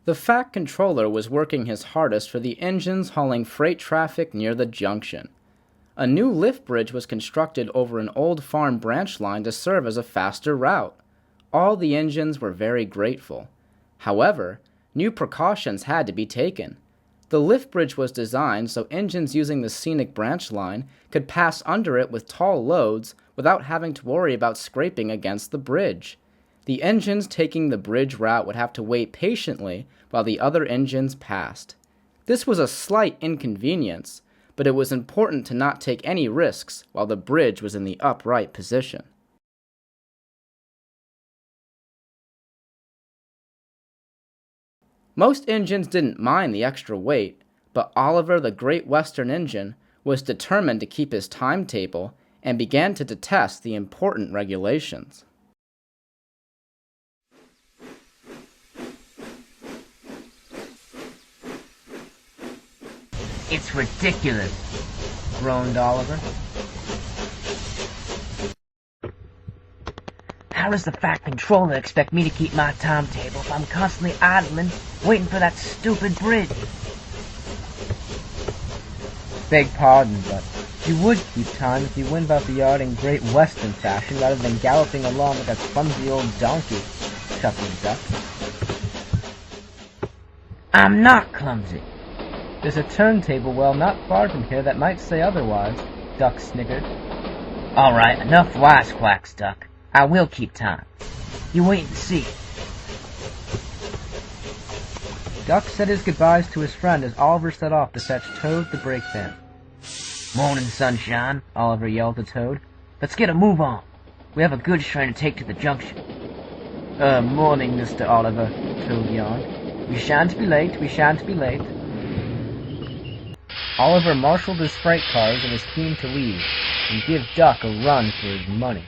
The Fat Controller was working his hardest for the engines hauling freight traffic near the junction. A new lift bridge was constructed over an old farm branch line to serve as a faster route. All the engines were very grateful. However, new precautions had to be taken. The lift bridge was designed so engines using the scenic branch line could pass under it with tall loads without having to worry about scraping against the bridge. The engines taking the bridge route would have to wait patiently while the other engines passed. This was a slight inconvenience, but it was important to not take any risks while the bridge was in the upright position. Most engines didn't mind the extra weight, but Oliver, the Great Western engine, was determined to keep his timetable and began to detest the important regulations. It's ridiculous, groaned Oliver. How does the Fat Controller expect me to keep my timetable if I'm constantly idling, waiting for that stupid bridge? Beg pardon, but you would keep time if you went about the yard in Great Western fashion rather than galloping along like a clumsy old donkey, chuckled Duck. I'm not clumsy. There's a turntable well not far from here that might say otherwise, Duck snickered. All right, enough wisecracks, Duck. I will keep time. You wait and see. Duck said his goodbyes to his friend as Oliver set off to fetch Toad the brake van. Morning, sunshine, Oliver yelled to Toad. Let's get a move on. We have a goods train to take to the junction. Morning, Mr. Oliver, Toad yawned. We shan't be late, we shan't be late. Oliver marshaled his freight cars and was keen to leave, and give Duck a run for his money.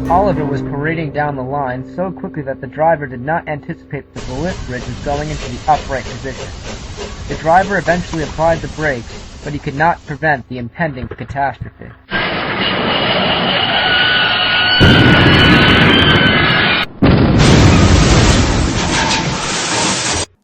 Oliver was parading down the line so quickly that the driver did not anticipate that the lift bridge was going into the upright position. The driver eventually applied the brakes, but he could not prevent the impending catastrophe.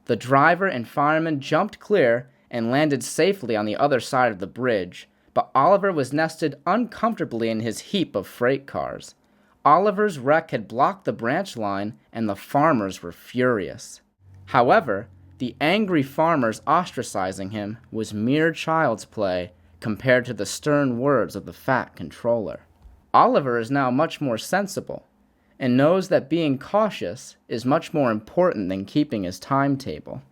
The driver and fireman jumped clear and landed safely on the other side of the bridge, but Oliver was nested uncomfortably in his heap of freight cars. Oliver's wreck had blocked the branch line, and the farmers were furious. However, the angry farmers ostracizing him was mere child's play compared to the stern words of the Fat Controller. Oliver is now much more sensible, and knows that being cautious is much more important than keeping his timetable.